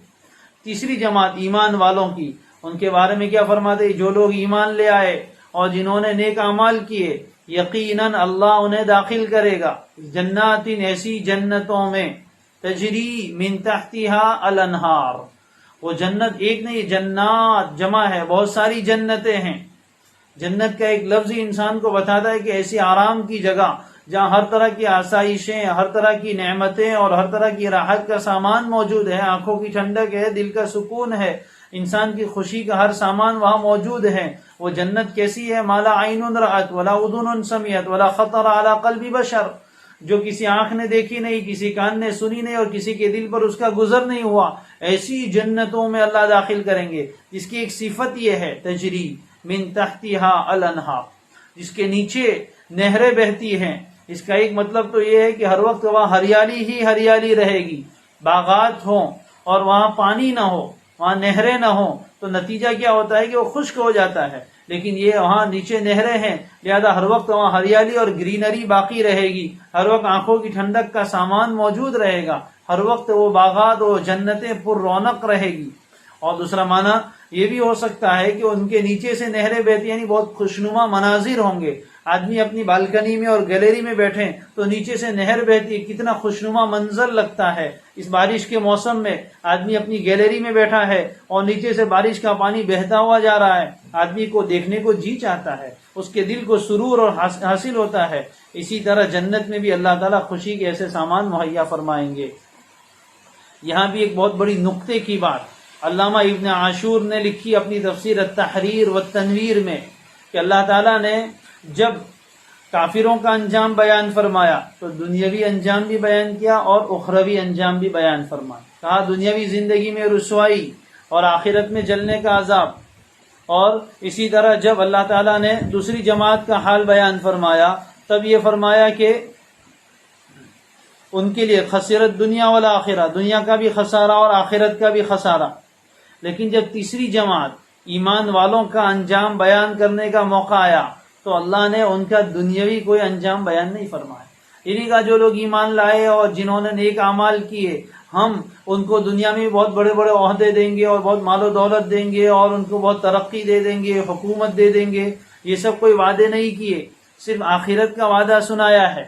تیسری جماعت ایمان والوں کی، ان کے بارے میں کیا فرماتے؟ جو لوگ ایمان لے آئے اور جنہوں نے نیک اعمال کیے، یقیناً اللہ انہیں داخل کرے گا جنات، ایسی جنتوں میں، تجری من تحتها الانہار، وہ جنت ایک نہیں، جنات جمع ہے، بہت ساری جنتیں ہیں۔ جنت کا ایک لفظ ہی انسان کو بتاتا ہے کہ ایسی آرام کی جگہ جہاں ہر طرح کی آسائشیں، ہر طرح کی نعمتیں اور ہر طرح کی راحت کا سامان موجود ہے، آنکھوں کی ٹھنڈک ہے، دل کا سکون ہے، انسان کی خوشی کا ہر سامان وہاں موجود ہے۔ وہ جنت کیسی ہے؟ ما لا عین رأت ولا اذن سمعت ولا خطر علی قلب بشر، جو کسی آنکھ نے دیکھی نہیں، کسی کان نے سنی نہیں اور کسی کے دل پر اس کا گزر نہیں ہوا، ایسی جنتوں میں اللہ داخل کریں گے، جس کی ایک صفت یہ ہے تجری من تحتها الانہار، جس کے نیچے نہریں بہتی ہیں۔ اس کا ایک مطلب تو یہ ہے کہ ہر وقت وہاں ہریالی ہی ہریالی رہے گی، باغات ہوں اور وہاں پانی نہ ہو، وہاں نہریں نہ ہوں تو نتیجہ کیا ہوتا ہے کہ وہ خشک ہو جاتا ہے، لیکن یہ وہاں نیچے نہریں ہیں، لہذا ہر وقت وہاں ہریالی اور گرینری باقی رہے گی، ہر وقت آنکھوں کی ٹھنڈک کا سامان موجود رہے گا، ہر وقت وہ باغات و جنتیں پر رونق رہے گی۔ اور دوسرا معنی یہ بھی ہو سکتا ہے کہ ان کے نیچے سے نہریں بہتی، یعنی بہت خوشنما مناظر ہوں گے۔ آدمی اپنی بالکنی میں اور گیلری میں بیٹھیں تو نیچے سے نہر بہتی، کتنا خوشنما منظر لگتا ہے۔ اس بارش کے موسم میں آدمی اپنی گیلری میں بیٹھا ہے اور نیچے سے بارش کا پانی بہتا ہوا جا رہا ہے، آدمی کو دیکھنے کو جی چاہتا ہے، اس کے دل کو سرور اور حاصل ہوتا ہے۔ اسی طرح جنت میں بھی اللہ تعالیٰ خوشی کے ایسے سامان مہیا فرمائیں گے۔ یہاں بھی ایک بہت بڑی نقطے کی بات علامہ ابن عاشور نے لکھی اپنی تفسیر التحریر والتنویر میں، کہ اللہ تعالیٰ نے جب کافروں کا انجام بیان فرمایا تو دنیاوی انجام بھی بیان کیا اور اخروی انجام بھی بیان فرمایا۔ کہا دنیاوی زندگی میں رسوائی اور آخرت میں جلنے کا عذاب، اور اسی طرح جب اللہ تعالیٰ نے دوسری جماعت کا حال بیان فرمایا تب یہ فرمایا کہ ان کے لیے خسرت دنیا والآخرہ، دنیا کا بھی خسارہ اور آخرت کا بھی خسارہ۔ لیکن جب تیسری جماعت ایمان والوں کا انجام بیان کرنے کا موقع آیا تو اللہ نے ان کا دنیاوی کوئی انجام بیان نہیں فرمایا۔ انہی کا جو لوگ ایمان لائے اور جنہوں نے نیک اعمال کیے، ہم ان کو دنیا میں بہت بڑے بڑے عہدے دیں گے اور بہت مال و دولت دیں گے اور ان کو بہت ترقی دے دیں گے، حکومت دے دیں گے۔ یہ سب کوئی وعدے نہیں کیے، صرف آخرت کا وعدہ سنایا ہے،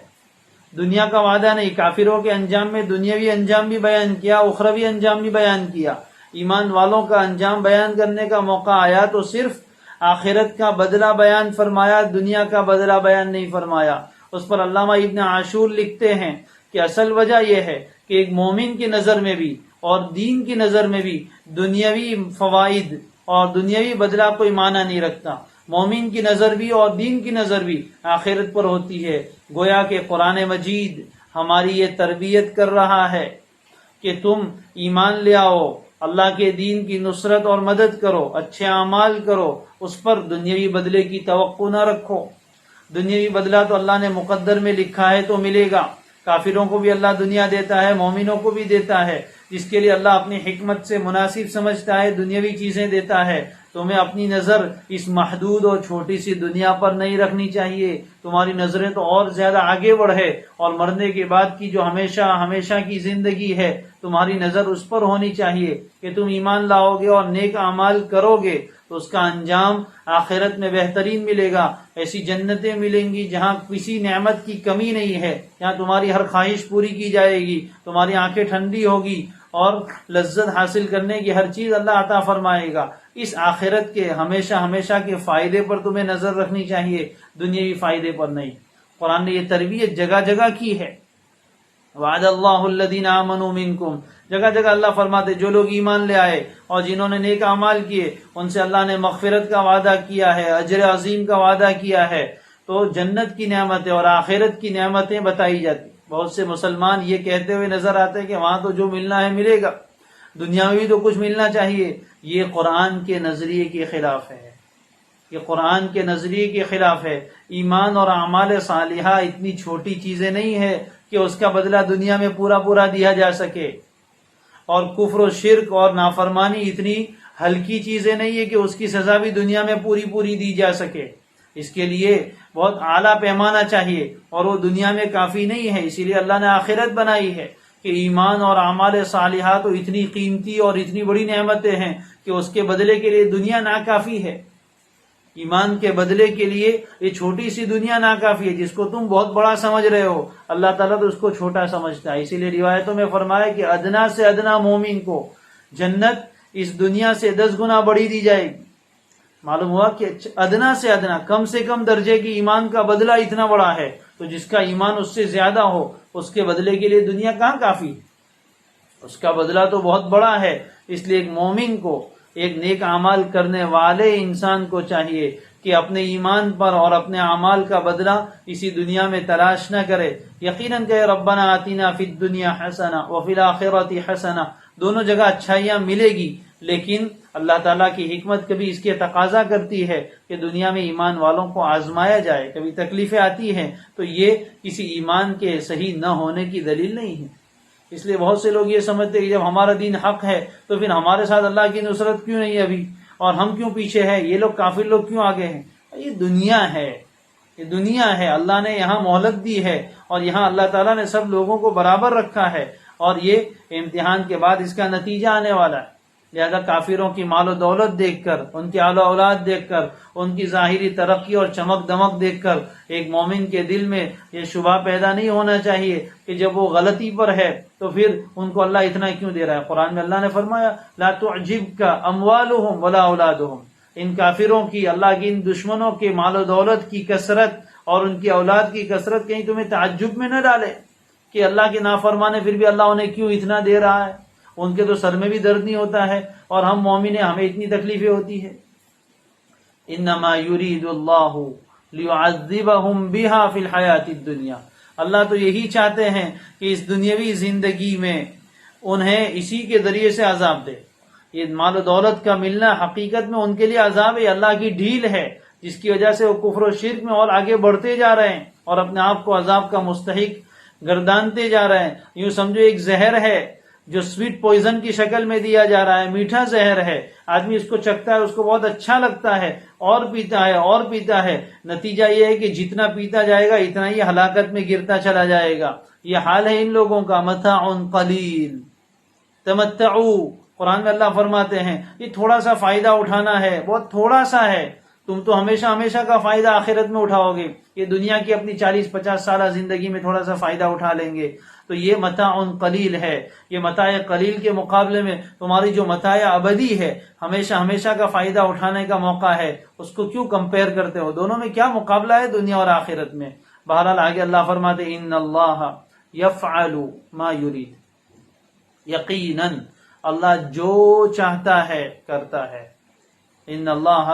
دنیا کا وعدہ نہیں۔ کافروں کے انجام میں دنیاوی انجام بھی بیان کیا، اخروی انجام بھی بیان کیا۔ ایمان والوں کا انجام بیان کرنے کا موقع آیا تو صرف آخرت کا بدلہ بیان فرمایا، دنیا کا بدلہ بیان نہیں فرمایا۔ اس پر علامہ ابن عاشور لکھتے ہیں کہ اصل وجہ یہ ہے کہ ایک مومن کی نظر میں بھی اور دین کی نظر میں بھی دنیاوی فوائد اور دنیاوی بدلہ کوئی معنی نہیں رکھتا۔ مومن کی نظر بھی اور دین کی نظر بھی آخرت پر ہوتی ہے۔ گویا کہ قرآن مجید ہماری یہ تربیت کر رہا ہے کہ تم ایمان لے آؤ اللہ کے دین کی نصرت اور مدد کرو، اچھے اعمال کرو، اس پر دنیاوی بدلے کی توقع نہ رکھو۔ دنیاوی بدلہ تو اللہ نے مقدر میں لکھا ہے تو ملے گا۔ کافروں کو بھی اللہ دنیا دیتا ہے، مومنوں کو بھی دیتا ہے، جس کے لیے اللہ اپنی حکمت سے مناسب سمجھتا ہے دنیاوی چیزیں دیتا ہے۔ تمہیں اپنی نظر اس محدود اور چھوٹی سی دنیا پر نہیں رکھنی چاہیے، تمہاری نظریں تو اور زیادہ آگے بڑھے، اور مرنے کے بعد کی جو ہمیشہ کی زندگی ہے تمہاری نظر اس پر ہونی چاہیے کہ تم ایمان لاؤ گے اور نیک اعمال کرو گے تو اس کا انجام آخرت میں بہترین ملے گا۔ ایسی جنتیں ملیں گی جہاں کسی نعمت کی کمی نہیں ہے، جہاں تمہاری ہر خواہش پوری کی جائے گی، تمہاری آنکھیں ٹھنڈی ہوگی اور لذت حاصل کرنے کی ہر چیز اللہ عطا فرمائے گا۔ اس آخرت کے ہمیشہ کے فائدے پر تمہیں نظر رکھنی چاہیے، دنیاوی فائدے پر نہیں۔ قرآن نے یہ تربیت جگہ جگہ کی ہے۔ وعد اللہ الذین آمنوا منکم، جگہ جگہ اللہ فرماتے جو لوگ ایمان لے آئے اور جنہوں نے نیک اعمال کیے ان سے اللہ نے مغفرت کا وعدہ کیا ہے، اجر عظیم کا وعدہ کیا ہے۔ تو جنت کی نعمتیں اور آخرت کی نعمتیں بتائی جاتی۔ بہت سے مسلمان یہ کہتے ہوئے نظر آتے ہیں کہ وہاں تو جو ملنا ہے ملے گا، دنیا میں بھی تو کچھ ملنا چاہیے۔ یہ قرآن کے نظریے کے خلاف ہے، یہ قرآن کے نظریے کے خلاف ہے۔ ایمان اور اعمال صالحہ اتنی چھوٹی چیزیں نہیں ہے کہ اس کا بدلہ دنیا میں پورا دیا جا سکے، اور کفر و شرک اور نافرمانی اتنی ہلکی چیزیں نہیں ہے کہ اس کی سزا بھی دنیا میں پوری دی جا سکے۔ اس کے لیے بہت اعلیٰ پیمانہ چاہیے، اور وہ دنیا میں کافی نہیں ہے۔ اسی لیے اللہ نے آخرت بنائی ہے کہ ایمان اور اعمال صالحہ تو اتنی قیمتی اور اتنی بڑی نعمتیں ہیں کہ اس کے بدلے کے لیے دنیا ناکافی ہے۔ ایمان کے بدلے کے لیے یہ چھوٹی سی دنیا ناکافی ہے، جس کو تم بہت بڑا سمجھ رہے ہو اللہ تعالیٰ تو اس کو چھوٹا سمجھتا ہے۔ اسی لیے روایتوں میں فرمایا کہ ادنا سے ادنا مومن کو جنت اس دنیا سے 10 گنا بڑی دی جائے گی۔ معلوم ہوا کہ ادنا سے ادنا کم سے کم درجے کی ایمان کا بدلہ اتنا بڑا ہے، تو جس کا ایمان اس سے زیادہ ہو اس کے بدلے کے لیے دنیا کہاں کافی، اس کا بدلہ تو بہت بڑا ہے۔ اس لیے ایک مومن کو، ایک نیک اعمال کرنے والے انسان کو چاہیے کہ اپنے ایمان پر اور اپنے اعمال کا بدلہ اسی دنیا میں تلاش نہ کرے، یقیناً کہ ربنا آتنا فی الدنیا حسنہ وفی الآخرۃ حسنہ، دونوں جگہ اچھائیاں ملے گی، لیکن اللہ تعالیٰ کی حکمت کبھی اس کے تقاضا کرتی ہے کہ دنیا میں ایمان والوں کو آزمایا جائے، کبھی تکلیفیں آتی ہیں، تو یہ کسی ایمان کے صحیح نہ ہونے کی دلیل نہیں ہے۔ اس لیے بہت سے لوگ یہ سمجھتے ہیں کہ جب ہمارا دین حق ہے تو پھر ہمارے ساتھ اللہ کی نصرت کیوں نہیں ابھی، اور ہم کیوں پیچھے ہیں، یہ لوگ کافر لوگ کیوں آگے ہیں۔ یہ دنیا ہے، یہ دنیا ہے، اللہ نے یہاں مہلت دی ہے، اور یہاں اللہ تعالیٰ نے سب لوگوں کو برابر رکھا ہے، اور یہ امتحان کے بعد اس کا نتیجہ آنے والا ہے۔ لہذا کافروں کی مال و دولت دیکھ کر، ان کی اعلی اولاد دیکھ کر، ان کی ظاہری ترقی اور چمک دمک دیکھ کر ایک مومن کے دل میں یہ شبہ پیدا نہیں ہونا چاہیے کہ جب وہ غلطی پر ہے تو پھر ان کو اللہ اتنا کیوں دے رہا ہے۔ قرآن میں اللہ نے فرمایا لا تعجبک اموالہم ولا اولادہم، ان کافروں کی، اللہ کے ان دشمنوں کے مال و دولت کی کثرت اور ان کی اولاد کی کثرت کہیں تمہیں تعجب میں نہ ڈالے کہ اللہ کے نافرمانے پھر بھی اللہ انہیں کیوں اتنا دے رہا ہے، ان کے تو سر میں بھی درد نہیں ہوتا ہے، اور ہم مومن ہیں، ہمیں اتنی تکلیفیں ہوتی ہے۔ انما یرید اللہ لیعذبہم بہا فی الحیاۃ الدنیا، اللہ تو یہی چاہتے ہیں کہ اس دنیاوی زندگی میں انہیں اسی کے ذریعے سے عذاب دے۔ یہ مال و دولت کا ملنا حقیقت میں ان کے لیے عذاب ہے، اللہ کی ڈھیل ہے، جس کی وجہ سے وہ کفر و شرک میں اور آگے بڑھتے جا رہے ہیں اور اپنے آپ کو عذاب کا مستحق گردانتے جا رہے ہیں۔ یوں سمجھو ایک زہر ہے جو سویٹ پوائزن کی شکل میں دیا جا رہا ہے، میٹھا زہر ہے، آدمی اس کو چکھتا ہے، اس کو بہت اچھا لگتا ہے، اور پیتا ہے، نتیجہ یہ ہے کہ جتنا پیتا جائے گا اتنا ہی ہلاکت میں گرتا چلا جائے گا۔ یہ حال ہے ان لوگوں کا، متاع قلیل تمتعوا، قرآن میں اللہ فرماتے ہیں یہ تھوڑا سا فائدہ اٹھانا ہے، بہت تھوڑا سا ہے، تم تو ہمیشہ کا فائدہ آخرت میں اٹھاؤ گے، یہ دنیا کی اپنی 40-50 سالہ زندگی میں تھوڑا سا فائدہ اٹھا لیں گے، تو یہ متاع قلیل ہے۔ یہ متاع قلیل کے مقابلے میں تمہاری جو متاع ابدی ہے، ہمیشہ کا فائدہ اٹھانے کا موقع ہے، اس کو کیوں کمپیئر کرتے ہو؟ دونوں میں کیا مقابلہ ہے دنیا اور آخرت میں؟ بہرحال آگے اللہ فرماتے ان اللہ یفعل ما یرید، یقیناً اللہ جو چاہتا ہے کرتا ہے۔ ان اللہ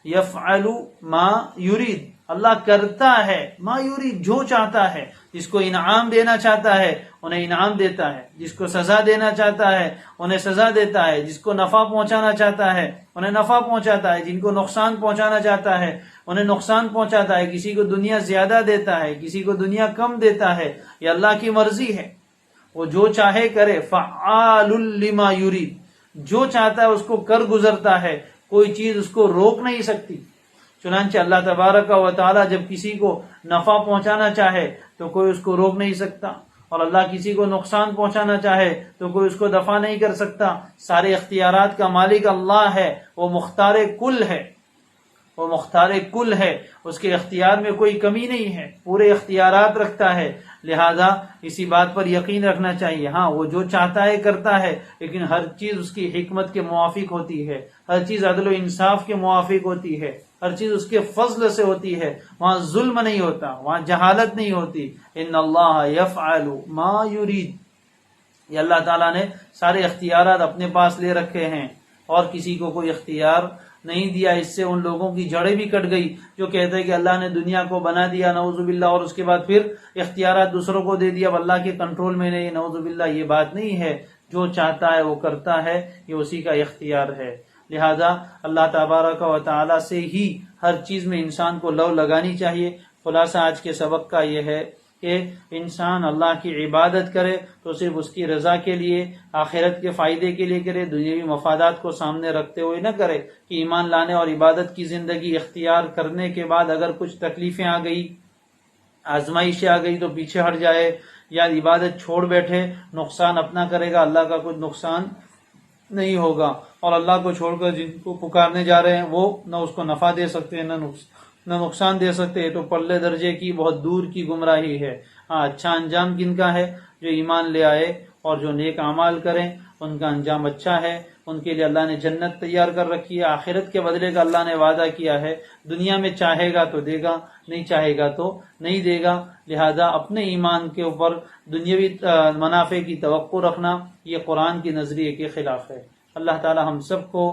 یفعل ما یرید، اللہ کرتا ہے ما یرید، جو چاہتا ہے. جس کو انعام دینا چاہتا ہے انہیں انعام دیتا ہے، جس کو سزا دینا چاہتا ہے انہیں سزا دیتا ہے، جس کو نفع پہنچانا چاہتا ہے انہیں نفع پہنچاتا ہے، جن کو نقصان پہنچانا چاہتا ہے انہیں نقصان پہنچاتا ہے. کسی کو دنیا زیادہ دیتا ہے، کسی کو دنیا کم دیتا ہے. یہ اللہ کی مرضی ہے، وہ جو چاہے کرے. فعال لما یرید، جو چاہتا ہے اس کو کر گزرتا ہے، کوئی چیز اس کو روک نہیں سکتی. چنانچہ اللہ تبارک و تعالی جب کسی کو نفع پہنچانا چاہے تو کوئی اس کو روک نہیں سکتا، اور اللہ کسی کو نقصان پہنچانا چاہے تو کوئی اس کو دفع نہیں کر سکتا. سارے اختیارات کا مالک اللہ ہے، وہ مختار کل ہے، وہ مختار کل ہے. اس کے اختیار میں کوئی کمی نہیں ہے، پورے اختیارات رکھتا ہے. لہذا اسی بات پر یقین رکھنا چاہیے. ہاں وہ جو چاہتا ہے کرتا ہے، لیکن ہر چیز اس کی حکمت کے موافق ہوتی ہے، ہر چیز عدل و انصاف کے موافق ہوتی ہے، ہر چیز اس کے فضل سے ہوتی ہے. وہاں ظلم نہیں ہوتا، وہاں جہالت نہیں ہوتی. ان اللہ یفعل ما یرید، یہ اللہ تعالیٰ نے سارے اختیارات اپنے پاس لے رکھے ہیں اور کسی کو کوئی اختیار نہیں دیا. اس سے ان لوگوں کی جڑیں بھی کٹ گئی جو کہتے ہیں کہ اللہ نے دنیا کو بنا دیا نعوذ باللہ، اور اس کے بعد پھر اختیارات دوسروں کو دے دیا، اب اللہ کے کنٹرول میں نہیں. نعوذ باللہ، یہ بات نہیں ہے. جو چاہتا ہے وہ کرتا ہے، یہ اسی کا اختیار ہے. لہذا اللہ تبارک و تعالی سے ہی ہر چیز میں انسان کو لو لگانی چاہیے. خلاصہ آج کے سبق کا یہ ہے کہ انسان اللہ کی عبادت کرے تو صرف اس کی رضا کے لیے، آخرت کے فائدے کے لیے کرے، دنیاوی مفادات کو سامنے رکھتے ہوئے نہ کرے. کہ ایمان لانے اور عبادت کی زندگی اختیار کرنے کے بعد اگر کچھ تکلیفیں آ گئی، آزمائشیں آ گئی تو پیچھے ہٹ جائے، یا عبادت چھوڑ بیٹھے، نقصان اپنا کرے گا، اللہ کا کچھ نقصان نہیں ہوگا. اور اللہ کو چھوڑ کر جن کو پکارنے جا رہے ہیں وہ نہ اس کو نفع دے سکتے ہیں نہ نقصان دے سکتے ہیں. تو پرلے درجے کی بہت دور کی گمراہی ہے. ہاں، اچھا انجام کن کا ہے؟ جو ایمان لے آئے اور جو نیک اعمال کریں ان کا انجام اچھا ہے. ان کے لیے اللہ نے جنت تیار کر رکھی ہے، آخرت کے بدلے کا اللہ نے وعدہ کیا ہے. دنیا میں چاہے گا تو دے گا، نہیں چاہے گا تو نہیں دے گا. لہذا اپنے ایمان کے اوپر دنیاوی منافع کی توقع رکھنا یہ قرآن کی نظریے کے خلاف ہے. اللہ تعالی ہم سب کو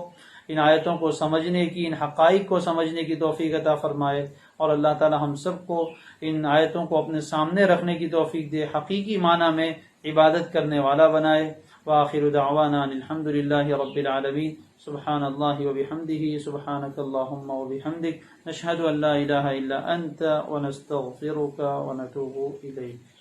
ان آیتوں کو سمجھنے کی، ان حقائق کو سمجھنے کی توفیق عطا فرمائے، اور اللہ تعالی ہم سب کو ان آیتوں کو اپنے سامنے رکھنے کی توفیق دے، حقیقی معنی میں عبادت کرنے والا بنائے. وآخر دعوانا الحمد للہ رب العالمین. سبحان اللہ وبحمدہ، سبحانک اللہم وبحمدک، نشہد ان لا الہ الا انت ونستغفرک ونتوب الیک.